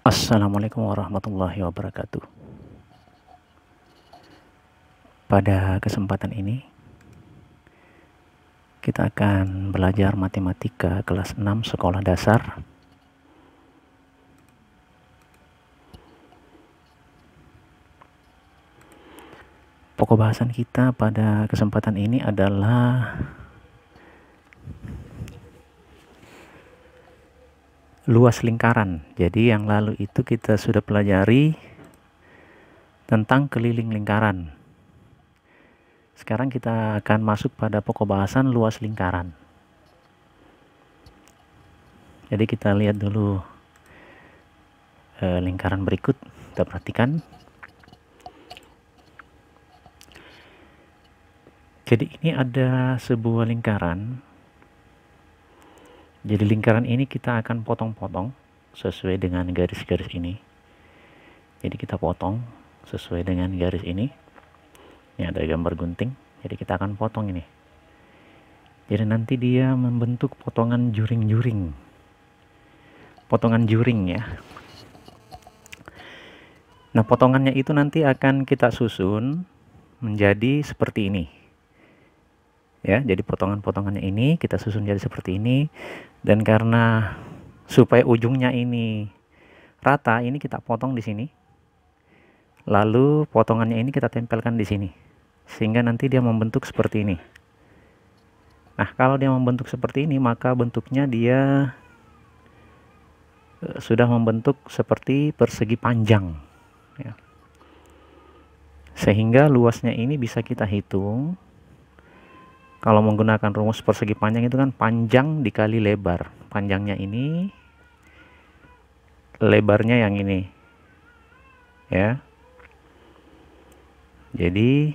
Assalamualaikum warahmatullahi wabarakatuh. Pada kesempatan ini, kita akan belajar matematika kelas 6 sekolah dasar. Pokok bahasan kita pada kesempatan ini adalah luas lingkaran. Jadi yang lalu itu kita sudah pelajari tentang keliling lingkaran. Sekarang kita akan masuk pada pokok bahasan luas lingkaran. Jadi kita lihat dulu lingkaran berikut. Kita perhatikan. Jadi ini ada sebuah lingkaran. Jadi lingkaran ini kita akan potong-potong sesuai dengan garis-garis ini. Jadi kita potong sesuai dengan garis ini. Ini ada gambar gunting. Jadi kita akan potong ini. Jadi nanti dia membentuk potongan juring-juring. Potongan juring ya. Nah, potongannya itu nanti akan kita susun menjadi seperti ini. Ya, jadi potongan-potongannya ini kita susun jadi seperti ini. Dan karena supaya ujungnya ini rata, ini kita potong di sini. Lalu potongannya ini kita tempelkan di sini. Sehingga nanti dia membentuk seperti ini. Nah, kalau dia membentuk seperti ini, maka bentuknya dia sudah membentuk seperti persegi panjang. Ya. Sehingga luasnya ini bisa kita hitung. Kalau menggunakan rumus persegi panjang itu kan panjang dikali lebar. Panjangnya ini, lebarnya yang ini. Ya. Jadi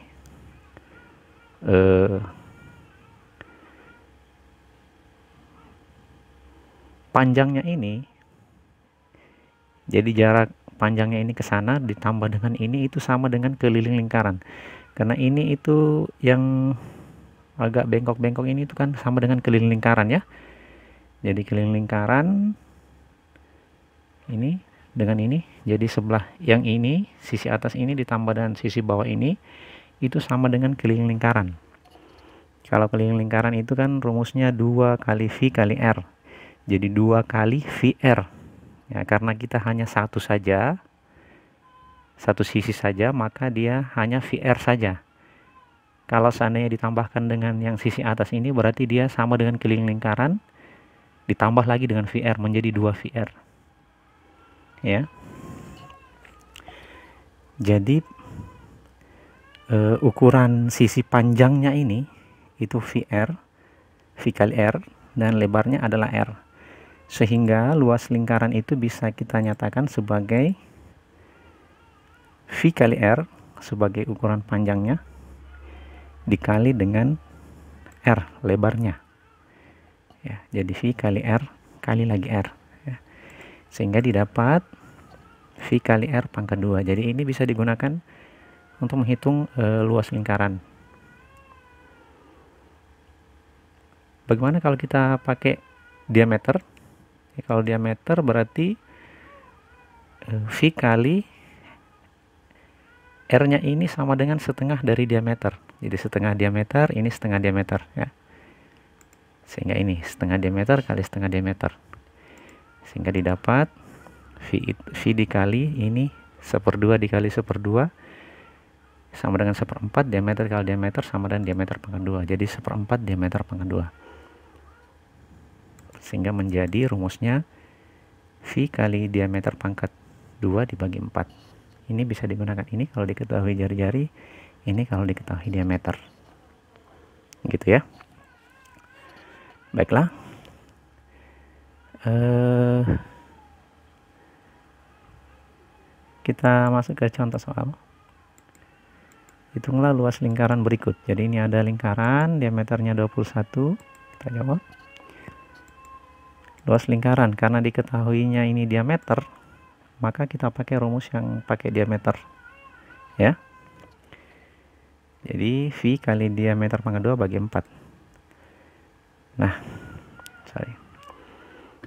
panjangnya ini, jadi jarak panjangnya ini ke sana ditambah dengan ini itu sama dengan keliling lingkaran. Karena ini itu yang agak bengkok-bengkok ini itu kan sama dengan keliling lingkaran ya. Jadi keliling lingkaran ini dengan ini, jadi sebelah yang ini, sisi atas ini ditambah dengan sisi bawah ini, itu sama dengan keliling lingkaran. Kalau keliling lingkaran itu kan rumusnya 2 kali V kali R. Jadi 2 kali VR. Ya, karena kita hanya satu saja, satu sisi saja, maka dia hanya VR saja. Kalau seandainya ditambahkan dengan yang sisi atas ini, berarti dia sama dengan keliling lingkaran, ditambah lagi dengan VR, menjadi 2 VR. Ya. Jadi ukuran sisi panjangnya ini itu VR, V kali R, dan lebarnya adalah R. Sehingga luas lingkaran itu bisa kita nyatakan sebagai V kali R sebagai ukuran panjangnya dikali dengan R lebarnya. Ya, jadi V kali R kali lagi R. Ya. Sehingga didapat V kali R pangkat 2. Jadi ini bisa digunakan untuk menghitung luas lingkaran. Bagaimana kalau kita pakai diameter? Ya, kalau diameter berarti V kali R-nya ini sama dengan setengah dari diameter. Jadi setengah diameter, ini setengah diameter ya. Sehingga ini setengah diameter kali setengah diameter. Sehingga didapat V dikali ini 1/2 dikali 1/2 sama dengan 1/4, diameter kali diameter sama dengan diameter pangkat 2. Jadi 1/4 diameter pangkat 2. Sehingga menjadi rumusnya V kali diameter pangkat 2 dibagi 4. Ini bisa digunakan ini kalau diketahui jari-jari, ini kalau diketahui diameter. Gitu ya. Baiklah. Kita masuk ke contoh soal. Hitunglah luas lingkaran berikut. Jadi ini ada lingkaran, diameternya 21. Kita jawab. Luas lingkaran, karena diketahuinya ini diameter, maka kita pakai rumus yang pakai diameter. Ya. Jadi V kali diameter pangkat 2 bagi 4. Nah, sorry.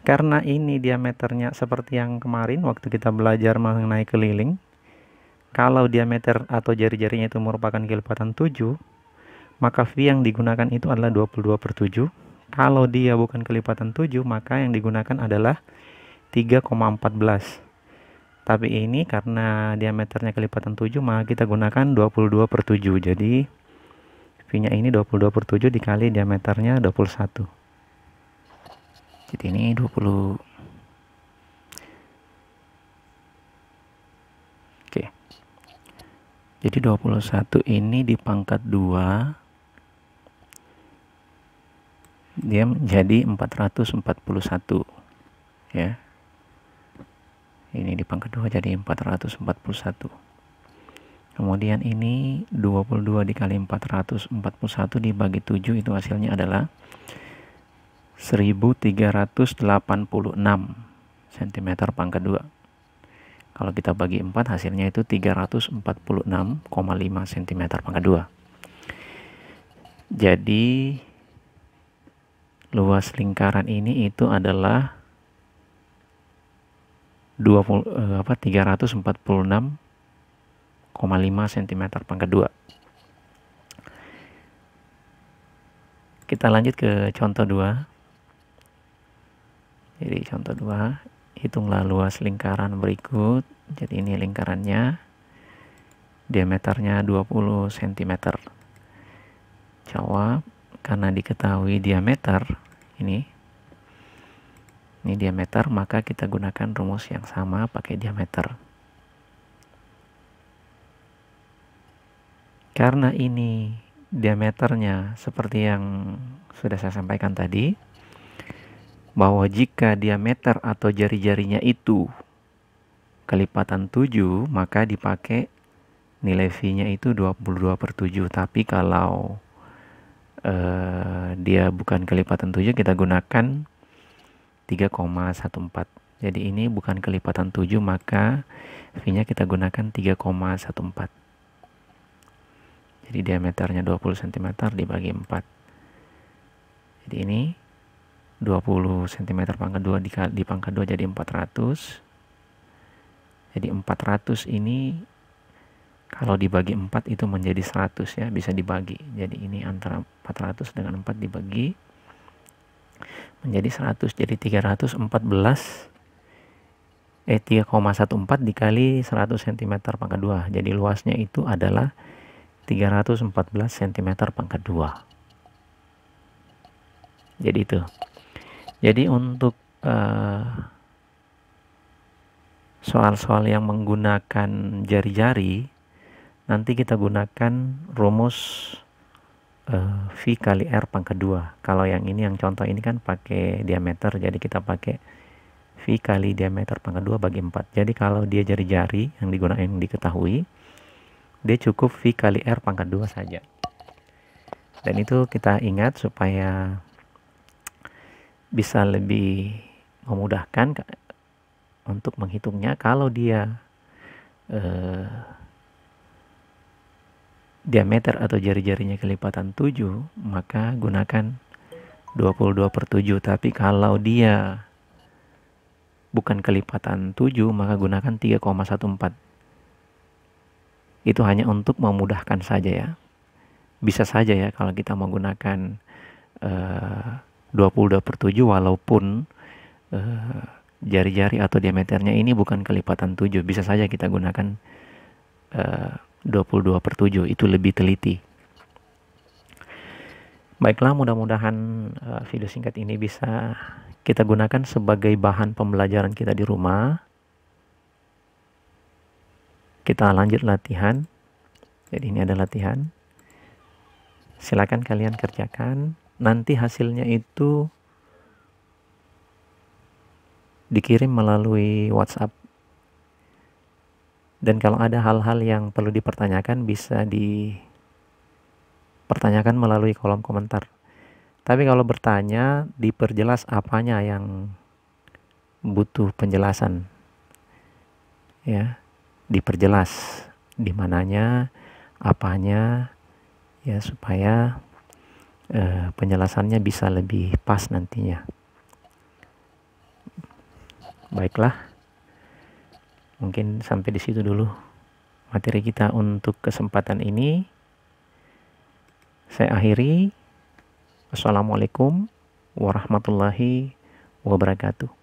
Karena ini diameternya seperti yang kemarin waktu kita belajar mengenai keliling, kalau diameter atau jari-jarinya itu merupakan kelipatan 7, maka V yang digunakan itu adalah 22/7. Kalau dia bukan kelipatan 7, maka yang digunakan adalah 3,14. Tapi ini karena diameternya kelipatan 7, maka kita gunakan 22/7. Jadi V-nya ini 22/7 dikali diameternya 21. Jadi ini 20. Oke. Jadi 21 ini dipangkat 2, dia menjadi 441. Ya. Ini dipangkat 2 jadi 441. Kemudian ini 22 dikali 441 dibagi 7, itu hasilnya adalah 1386 cm pangkat 2. Kalau kita bagi 4, hasilnya itu 346,5 cm pangkat 2. Jadi luas lingkaran ini itu adalah 346,5 cm pangkat 2. Kita lanjut ke contoh 2. Jadi contoh 2, hitunglah luas lingkaran berikut. Jadi ini lingkarannya, diameternya 20 cm. Jawab, karena diketahui diameter ini diameter, maka kita gunakan rumus yang sama pakai diameter. Karena ini diameternya seperti yang sudah saya sampaikan tadi, bahwa jika diameter atau jari-jarinya itu kelipatan 7, maka dipakai nilai V-nya itu 22/7. Tapi kalau dia bukan kelipatan 7, kita gunakan 3,14. Jadi ini bukan kelipatan 7, maka V-nya kita gunakan 3,14. Jadi diameternya 20 cm dibagi 4. Jadi ini 20 cm pangkat 2 dipangkat 2 jadi 400. Jadi 400 ini kalau dibagi 4 itu menjadi 100 ya, bisa dibagi. Jadi ini antara 400 dengan 4 dibagi menjadi 100. Jadi 3,14 dikali 100 cm pangkat 2. Jadi luasnya itu adalah 314 cm pangkat 2. Jadi itu. Jadi untuk soal-soal yang menggunakan jari-jari, nanti kita gunakan rumus V kali R pangkat 2. Kalau yang ini, yang contoh ini kan pakai diameter, jadi kita pakai V kali diameter pangkat 2 bagi 4. Jadi kalau dia jari-jari yang digunakan, yang diketahui, dia cukup V kali R pangkat 2 saja. Dan itu kita ingat supaya bisa lebih memudahkan untuk menghitungnya. Kalau dia diameter atau jari-jarinya kelipatan 7, maka gunakan 22/7. Tapi kalau dia bukan kelipatan 7, maka gunakan 3,14. Itu hanya untuk memudahkan saja ya. Bisa saja ya kalau kita menggunakan 22/7 walaupun jari-jari atau diameternya ini bukan kelipatan 7, bisa saja kita gunakan 22/7, itu lebih teliti. Baiklah, mudah-mudahan video singkat ini bisa kita gunakan sebagai bahan pembelajaran kita di rumah. Kita lanjut latihan. Jadi ini ada latihan. Silakan kalian kerjakan. Nanti hasilnya itu dikirim melalui WhatsApp. Dan kalau ada hal-hal yang perlu dipertanyakan, bisa dipertanyakan melalui kolom komentar. Tapi kalau bertanya, diperjelas apanya yang butuh penjelasan. Ya, diperjelas di mananya, apanya, ya, supaya penjelasannya bisa lebih pas nantinya. Baiklah, mungkin sampai di situ dulu materi kita untuk kesempatan ini. Saya akhiri. Assalamualaikum warahmatullahi wabarakatuh.